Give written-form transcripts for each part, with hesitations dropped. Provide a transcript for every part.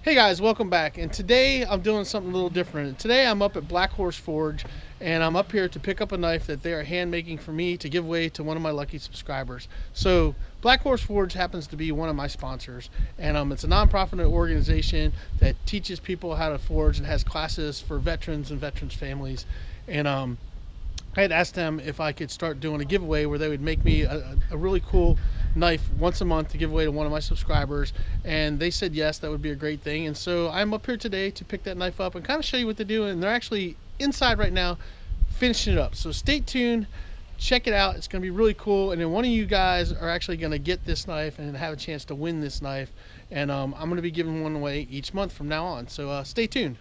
Hey guys, welcome back. And today I'm doing something a little different. Today I'm up at Blackhorse Forge and I'm up here to pick up a knife that they are hand making for me to give away to one of my lucky subscribers. So Blackhorse Forge happens to be one of my sponsors, and it's a non-profit organization that teaches people how to forge and has classes for veterans and veterans families. And I had asked them if I could start doing a giveaway where they would make me a really cool knife once a month to give away to one of my subscribers, and they said yes, that would be a great thing. And so I'm up here today to pick that knife up and kind of show you what they're doing. And they're actually inside right now finishing it up, so stay tuned, check it out. It's going to be really cool, and then one of you guys are actually going to get this knife and have a chance to win this knife. And I'm going to be giving one away each month from now on, so stay tuned.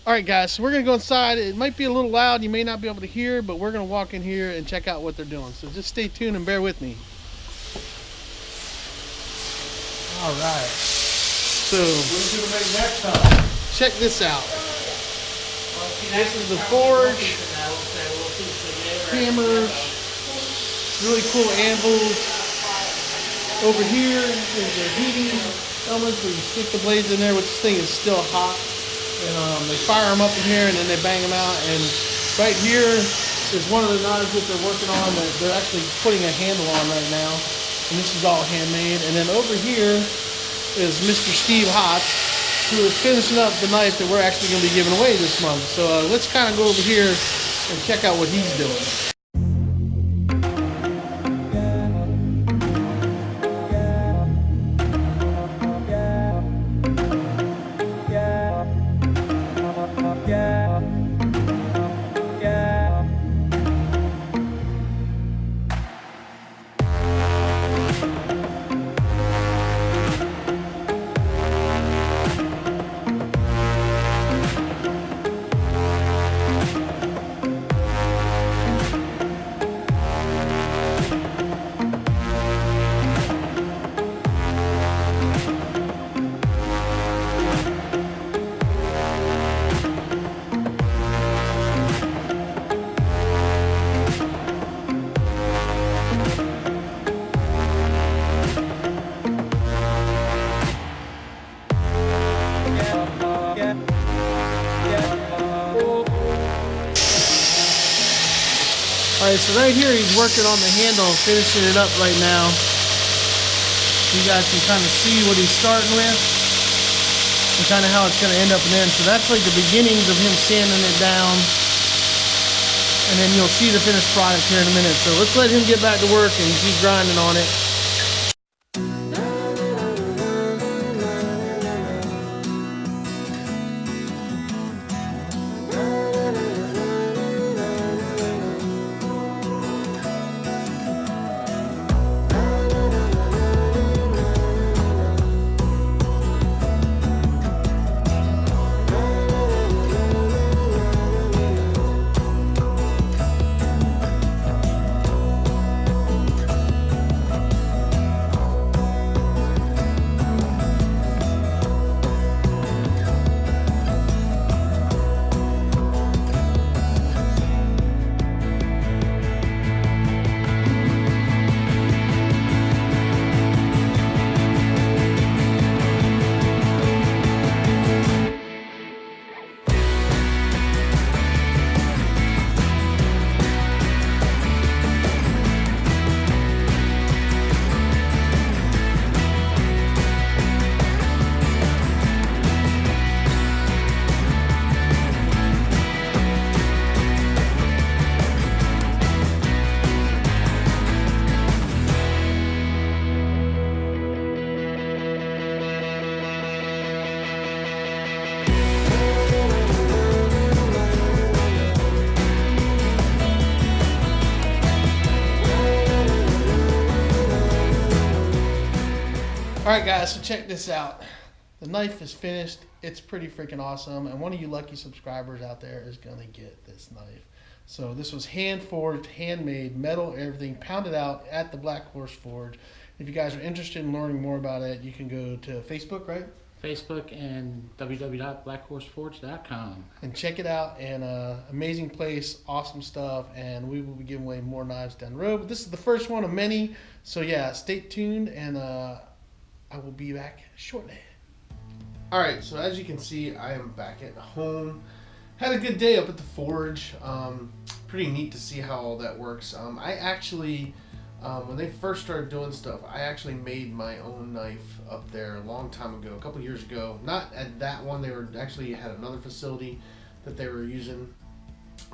Alright guys, so we're going to go inside. It might be a little loud, you may not be able to hear, but we're going to walk in here and check out what they're doing. So just stay tuned and bear with me. Alright, so check this out. This is the forge, hammers, really cool anvils. Over here is the heating elements where you stick the blades in there, which this thing is still hot. And they fire them up in here and then they bang them out. And right here is one of the knives that they're working on that they're actually putting a handle on right now. And this is all handmade. And then over here is Mr. Steve Hotz, who is finishing up the knife that we're actually going to be giving away this month. So let's kind of go over here and check out what he's doing. Alright, so right here he's working on the handle, finishing it up right now. You guys can kind of see what he's starting with and kind of how it's going to end up in the end. So that's like the beginnings of him sanding it down. And then you'll see the finished product here in a minute. So let's let him get back to work and keep grinding on it. Alright guys, so check this out. The knife is finished. It's pretty freaking awesome. And one of you lucky subscribers out there is going to get this knife. So this was hand forged, handmade, metal, everything, pounded out at the Black Horse Forge. If you guys are interested in learning more about it, you can go to Facebook, right? Facebook and www.blackhorseforge.com. And check it out. And amazing place, awesome stuff. And we will be giving away more knives down the road. But this is the first one of many. So yeah, stay tuned, and I will be back shortly. All right, so as you can see, I am back at home. Had a good day up at the forge. Pretty neat to see how all that works. I actually, when they first started doing stuff, I actually made my own knife up there a long time ago, a couple years ago. Not at that one. They were actually had another facility that they were using.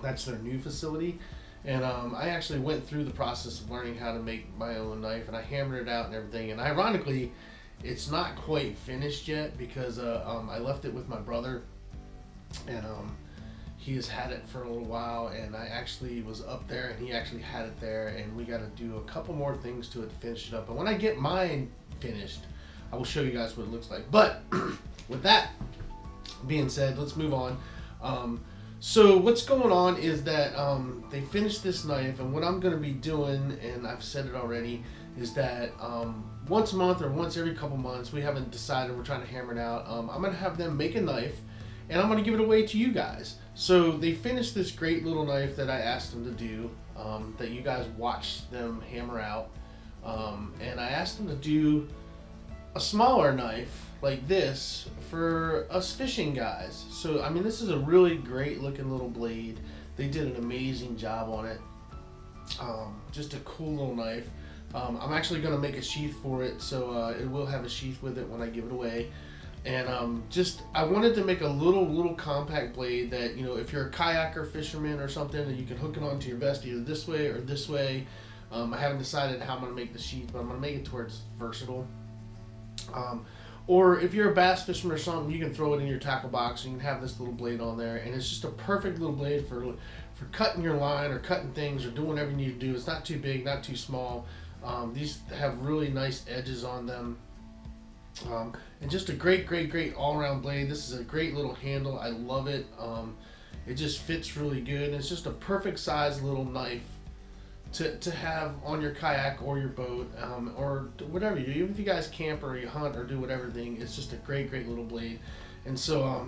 That's their new facility. And I actually went through the process of learning how to make my own knife, and I hammered it out and everything. And ironically, it's not quite finished yet because I left it with my brother, and he has had it for a little while, and I actually was up there and he actually had it there, and we got to do a couple more things to it to finish it up. And when I get mine finished, I will show you guys what it looks like. But with that being said, let's move on. So what's going on is that they finished this knife, and what I'm going to be doing, and I've said it already, is that once a month or once every couple months, we haven't decided, we're trying to hammer it out, I'm going to have them make a knife, and I'm going to give it away to you guys. So they finished this great little knife that I asked them to do, that you guys watched them hammer out, and I asked them to do a smaller knife like this for us fishing guys. So I mean, this is a really great looking little blade. They did an amazing job on it. Just a cool little knife. I'm actually going to make a sheath for it, so it will have a sheath with it when I give it away. And I wanted to make a little compact blade that, you know, if you're a kayaker, fisherman or something, that you can hook it onto your vest either this way or this way. I haven't decided how I'm going to make the sheath, but I'm going to make it to where it's versatile. Or if you're a bass fisherman or something, you can throw it in your tackle box and you can have this little blade on there, and it's just a perfect little blade for cutting your line or cutting things or doing whatever you need to do. It's not too big, not too small. These have really nice edges on them. And just a great all-around blade. This is a great little handle. I love it. It just fits really good. It's just a perfect size little knife to have on your kayak or your boat, or whatever you do. Even if you guys camp or you hunt or do whatever thing, it's just a great little blade. And so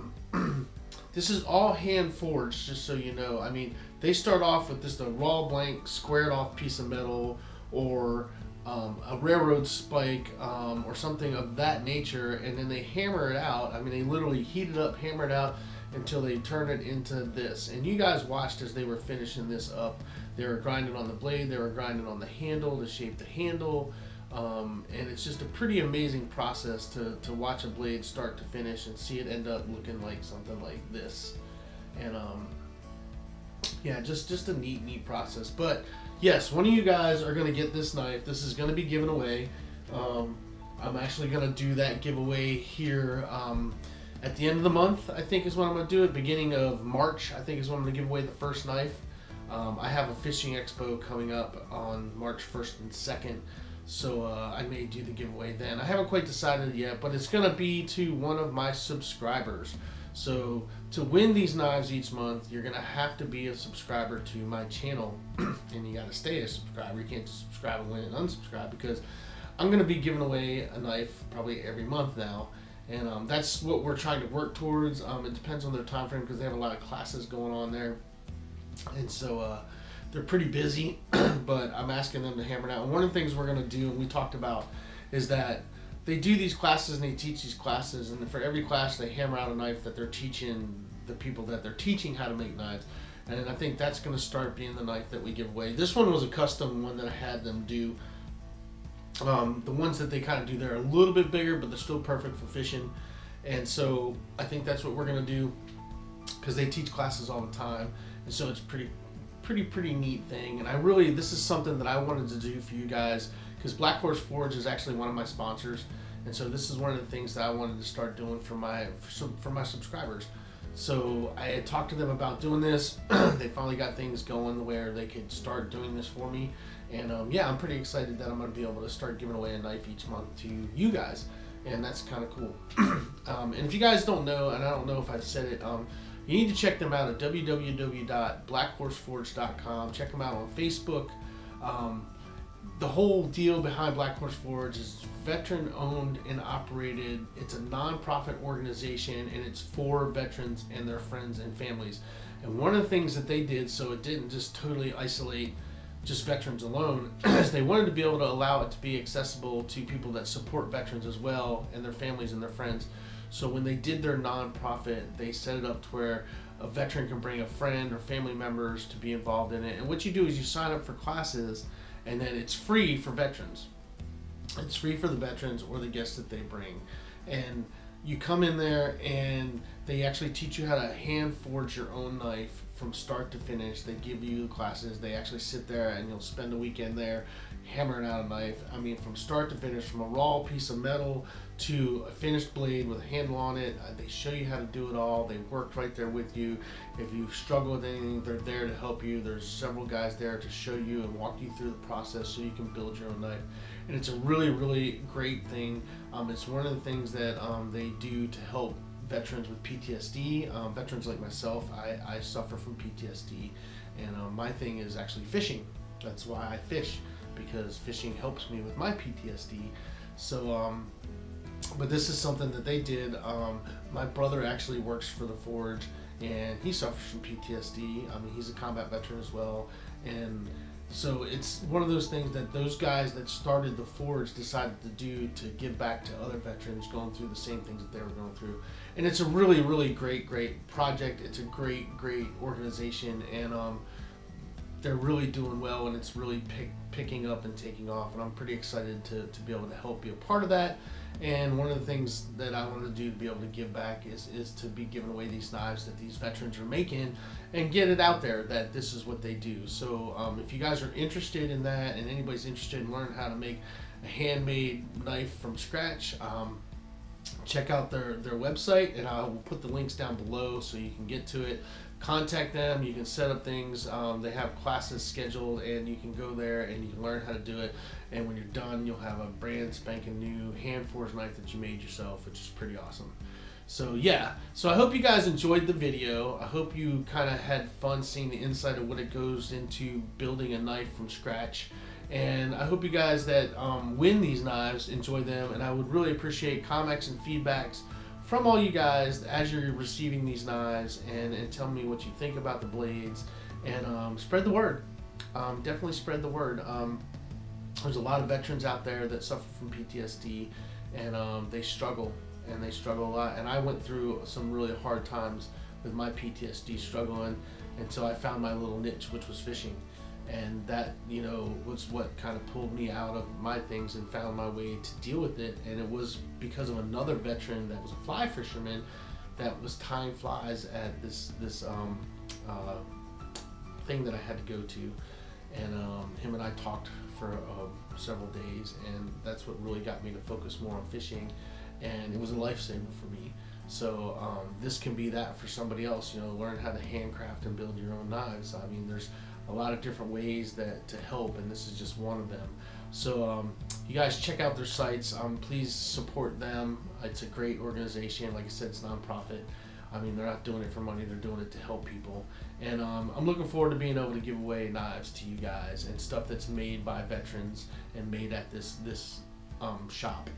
this is all hand forged, just so you know. I mean, they start off with just a raw blank squared off piece of metal, or a railroad spike, or something of that nature, and then they hammer it out. I mean, they literally heat it up, hammer it out until they turn it into this. And you guys watched as they were finishing this up. They were grinding on the blade, they were grinding on the handle to shape the handle, and it's just a pretty amazing process to watch a blade start to finish and see it end up looking like something like this. And yeah, just a neat process. But yes, one of you guys are going to get this knife. This is going to be given away. I'm actually going to do that giveaway here at the end of the month, I think is when I'm going to do it. Beginning of March, I think is when I'm going to give away the first knife. I have a fishing expo coming up on March 1st and 2nd, so I may do the giveaway then. I haven't quite decided yet, but it's going to be to one of my subscribers. So to win these knives each month, you're going to have to be a subscriber to my channel, and you got to stay a subscriber. You can't just subscribe and win and unsubscribe, because I'm going to be giving away a knife probably every month now. And that's what we're trying to work towards. It depends on their time frame, because they have a lot of classes going on there. And so they're pretty busy, but I'm asking them to hammer it out. And one of the things we're going to do, and we talked about, is that they do these classes and they teach these classes, and for every class they hammer out a knife that they're teaching the people that they're teaching how to make knives. And I think that's going to start being the knife that we give away. This one was a custom one that I had them do. The ones that they kind of do, they're a little bit bigger, but they're still perfect for fishing. And so I think that's what we're going to do, because they teach classes all the time. And so it's pretty neat thing. And this is something that I wanted to do for you guys, because Black Horse Forge is actually one of my sponsors. And so this is one of the things that I wanted to start doing for my subscribers. So I had talked to them about doing this. They finally got things going where they could start doing this for me. And yeah, I'm pretty excited that I'm going to be able to start giving away a knife each month to you guys. and that's kind of cool. And if you guys don't know, and I don't know if I've said it, you need to check them out at www.blackhorseforge.com. Check them out on Facebook. The whole deal behind Black Horse Forge is veteran owned and operated. It's a non-profit organization, and it's for veterans and their friends and families. And one of the things that they did, so it didn't just totally isolate just veterans alone, is they wanted to be able to allow it to be accessible to people that support veterans as well, and their families and their friends. So when they did their non-profit, they set it up to where a veteran can bring a friend or family members to be involved in it. And what you do is you sign up for classes, and then it's free for veterans. It's free for the veterans or the guests that they bring. And you come in there and they actually teach you how to hand forge your own knife from start to finish. They give you the classes. They actually sit there and you'll spend a weekend there hammering out a knife. I mean, from start to finish, from a raw piece of metal to a finished blade with a handle on it. They show you how to do it all. They work right there with you. If you struggle with anything, they're there to help you. There's several guys there to show you and walk you through the process so you can build your own knife. And it's a really, really great thing. It's one of the things that they do to help veterans with PTSD. Veterans like myself, I suffer from PTSD, and my thing is actually fishing. That's why I fish, because fishing helps me with my PTSD. So, but this is something that they did. My brother actually works for the Forge, and he suffers from PTSD. I mean, he's a combat veteran as well, and so it's one of those things that those guys that started the Forge decided to do to give back to other veterans going through the same things that they were going through. And it's a really, really great project. It's a great organization, and they're really doing well, and it's really picking up and taking off, and I'm pretty excited to be able to help be a part of that. And one of the things that I want to do to be able to give back is to be giving away these knives that these veterans are making and get it out there that this is what they do. So if you guys are interested in that, and anybody's interested in learning how to make a handmade knife from scratch, check out their website, and I will put the links down below so you can get to it. Contact them. You can set up things. They have classes scheduled, and you can go there and you can learn how to do it. And when you're done, you'll have a brand spanking new hand forged knife that you made yourself, which is pretty awesome. So yeah, so I hope you guys enjoyed the video. I hope you kind of had fun seeing the inside of what it goes into building a knife from scratch. And I hope you guys that win these knives enjoy them, and I would really appreciate comments and feedbacks from all you guys as you're receiving these knives, and tell me what you think about the blades, and spread the word. Definitely spread the word. There's a lot of veterans out there that suffer from PTSD, and they struggle a lot. And I went through some really hard times with my PTSD, struggling until I found my little niche, which was fishing. And that, you know, was what kind of pulled me out of my things and found my way to deal with it. And it was because of another veteran that was a fly fisherman that was tying flies at this thing that I had to go to. And him and I talked for several days, and that's what really got me to focus more on fishing. And it was a lifesaver for me. So this can be that for somebody else, you know, learn how to handcraft and build your own knives. I mean, there's a lot of different ways to help, and this is just one of them. So you guys check out their sites. Please support them. It's a great organization. Like I said, it's nonprofit. I mean, they're not doing it for money. They're doing it to help people. And I'm looking forward to being able to give away knives to you guys and stuff that's made by veterans and made at this shop.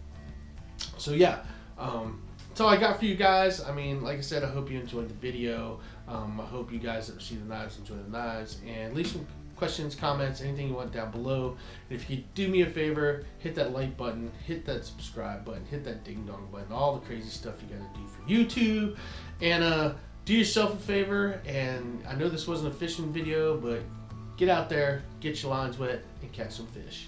So yeah, that's all I got for you guys. I mean, like I said, I hope you enjoyed the video. I hope you guys that receive the knives enjoy the knives, and leave some questions, comments, anything you want down below. And if you could do me a favor, hit that like button, hit that subscribe button, hit that ding dong button, all the crazy stuff you gotta do for YouTube. And do yourself a favor, and I know this wasn't a fishing video, but get out there, get your lines wet, and catch some fish.